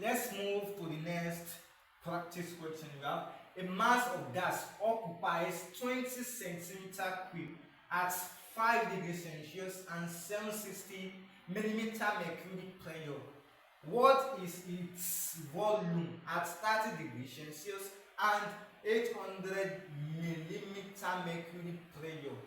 Let's move to the next practice question. We have a mass of gas occupies 20 centimeter cube at 5 degrees Celsius and 760 millimeter mercury pressure. What is its volume at 30 degrees Celsius and 800 millimeter mercury pressure?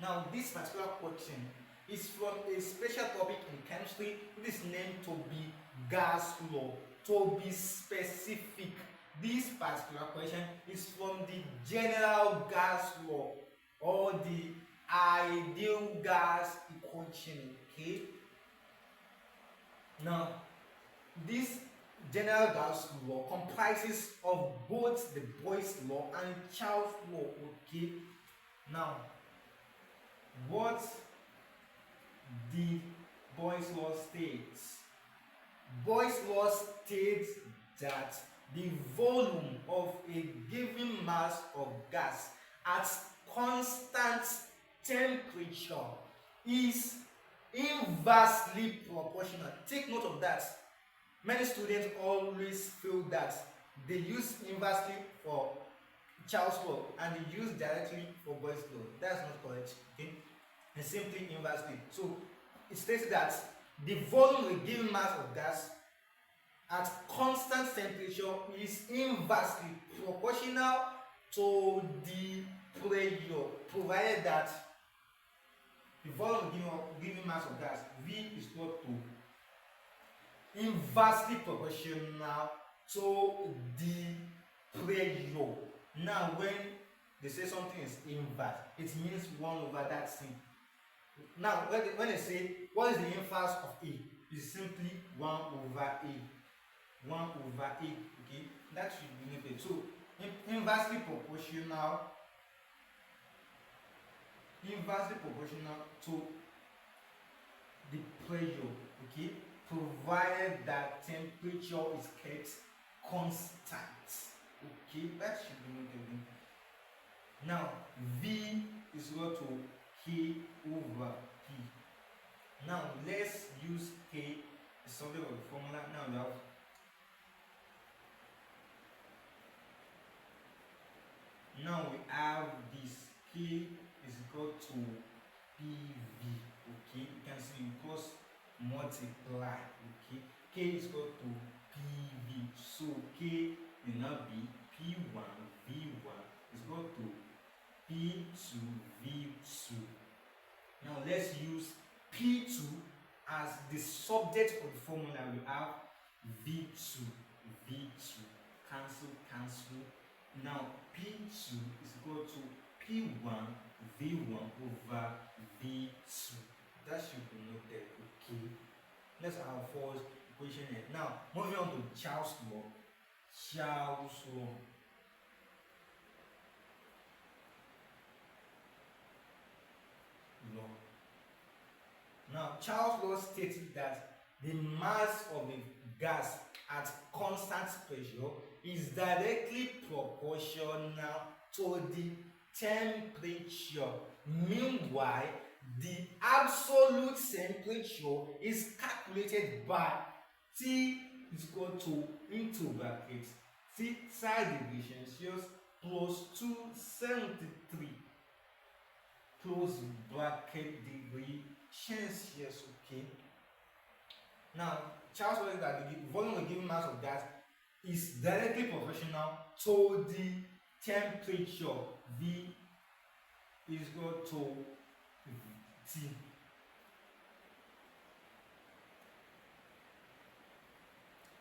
Now, this particular question is from a special topic in chemistry which is named to be gas law. To be specific, this particular question is from the general gas law or the ideal gas equation. Okay. Now, this general gas law comprises of both the Boyle's law and Charles' law. Okay. Now, what did Boyle's law states? Boyle's law states that the volume of a given mass of gas at constant temperature is inversely proportional. Take note of that. Many students always feel that they use inversely for Charles' law and they use directly for Boyle's law. That's not correct. Okay? It's simply inversely. So it states that the volume of a given mass of gas at constant temperature is inversely proportional to the pressure, provided that the volume of given mass of gas V is equal to inversely proportional to the pressure. Now, when they say something is inverse, it means 1 over that thing. Now, when they say what is the inverse of A, it's simply 1 over A. 1 over A. Okay, that should be noted. So, inversely proportional to the pressure. Okay, provided that temperature is kept constant. Okay, that should be noted. Now, V is equal to K over P. Now, let's use K as something of the formula. Now, we have this K is equal to PV. Okay, you can see we cross multiply. Okay, K is equal to PV. So K will now be P1 V1 is equal to P2 V2. Now let's use P2 as the subject of the formula. We have V2 cancel. Now P2 is equal to P1 V1 over V2. That should be noted. Okay. Let's have our first equation here. Now moving on to Charles' law. Now, Charles' law stated that the mass of a gas at constant pressure is directly proportional to the temperature. Meanwhile, the absolute temperature is calculated by T is equal to, into bracket, 30 degrees Celsius plus 273 close bracket degree Celsius. Okay. Now, Charles said that the volume of a given mass of gas is directly proportional to the temperature. V is equal to T.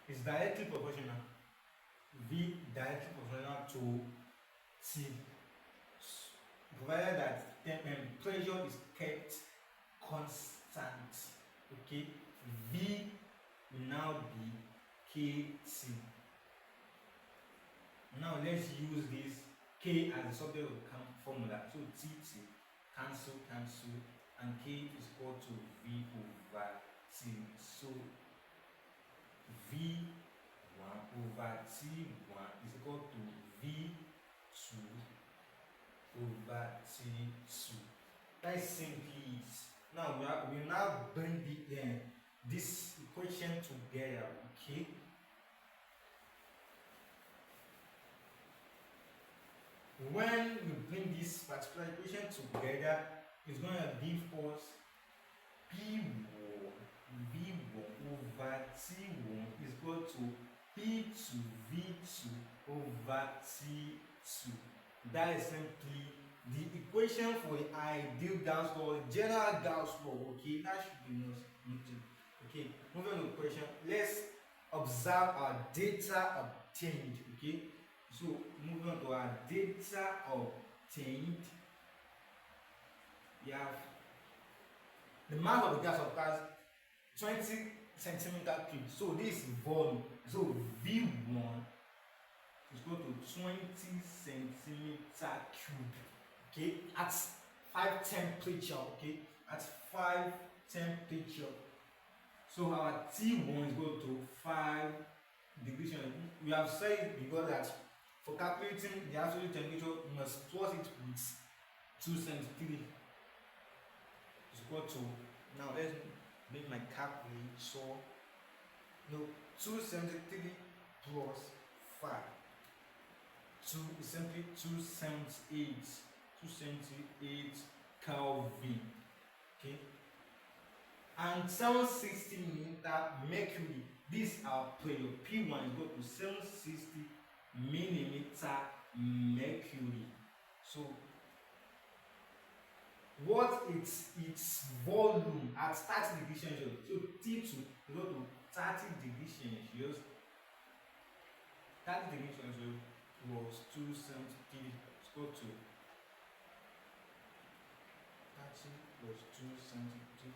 Is directly proportional. V directly proportional to T, provided that pressure is kept constant. Okay, V will now be KT. Now let's use this K as the subject of the formula. So TT cancel, and K is equal to V over T. So V1 over T1 is equal to V2 over T2. That's simply it. Now we now bring this equation together. Okay. this particular equation together, it's going to give us P1 V1 over T1 is equal to P2 V2 over T2. That is simply the equation for the ideal Gauss law, general Gauss law. Okay, that should be noted. Okay, moving on to the question, let's observe our data obtained. Okay, so moving on to our data obtained, we have the mass of the gas of gas 20 centimeter cube. So this is volume. So V1 is equal to 20 centimeter cube. Okay, at 5 temperature. Okay, at 5 temperature. So our T1 is equal to 5 degrees Celsius. We have said before that for calculating the absolute temperature, you must plot it with 273. Is equal to, now let's make my calculator. No, 273 plus 5. 2 is simply 278. 278 Kelvin. Okay. And 760 millimeter mercury. This is our pressure. P1 is equal to 760 millimeter mercury. So what is its volume at 30 degrees Celsius? So T2 is equal to 30 degrees Celsius. 30 degrees Celsius was 273 is equal to 30 plus 273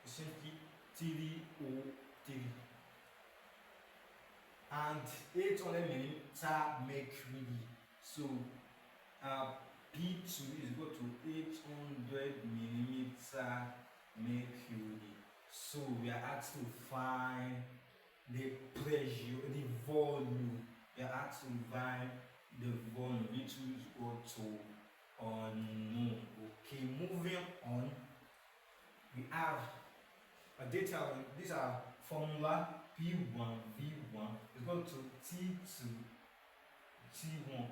is simply 303. And 800 millimeter mercury. So P2 is equal to 800 millimeter mercury. So we are asked to find the pressure, the volume. We are asked to find the volume, which is equal to unknown. Okay, moving on, we have a data. These are formula P1 V1 is equal to T2 T1.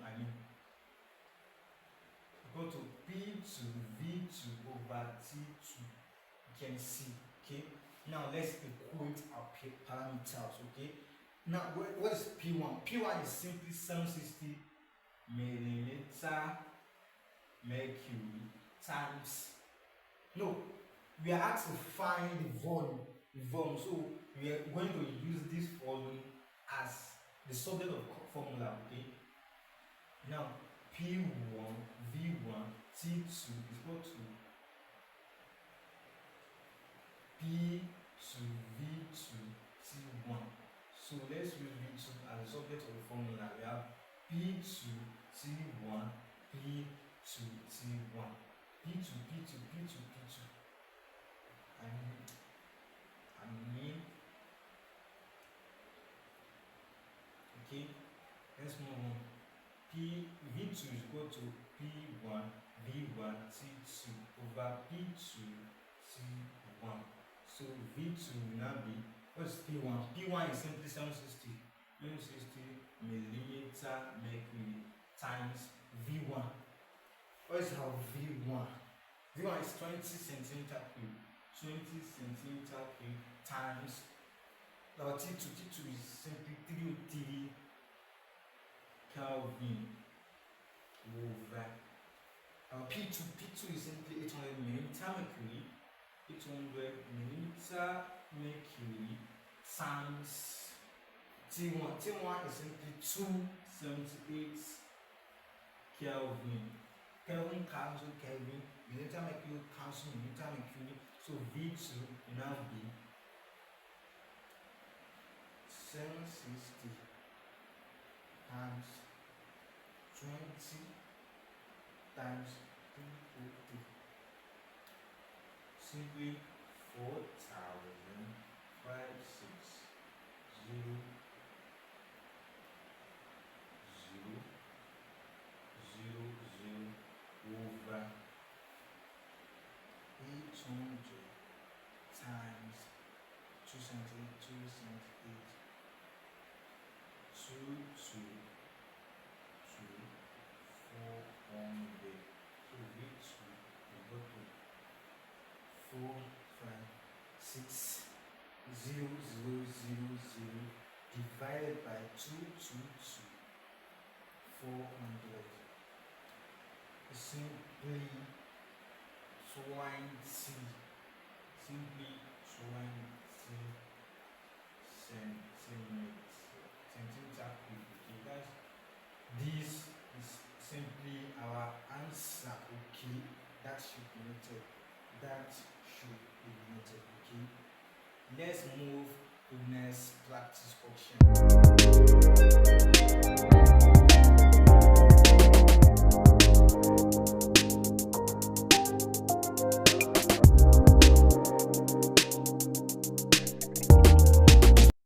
Equal to P2 V2 over T2. You can see. Okay. Now let's equate our parameters. Okay. Now what is P1? P1 is simply 760 millimeter mercury times. No, we are asked to find the volume. So we are going to use this volume as the subject of formula. Okay. Now P1 V1 T2 is equal to P2 V2 T1. So let's use V2 as the subject of the formula. We have P2 T1 P2 T1 P2 P2 P2 P2. Okay, let's move on. V2 is equal to P1 V1 T2 over P2 T1. So V2 will now be, what's P1? P1 is simply 760 millimeter mercury times V1. What is our V1? V1 is 20 centimeter cube. 20 centimeter cube times our T2. T2 is simply 303 Kelvin over our P2 is simply 800 millimeter mercury. 800 millimeter mercury times T1. T1 is simply 278 Kelvin. Kelvin cancel Kelvin. Millimeter mercury cancel millimeter mercury. So V2 will now be 760 times 20 times 303. Simply 4,560 over 800 times 278 to 400 222 400. Simply 20 simply 20 centimeter cube. Okay, guys, this is simply our answer. Okay, that should be noted. Okay, let's move to next practice question.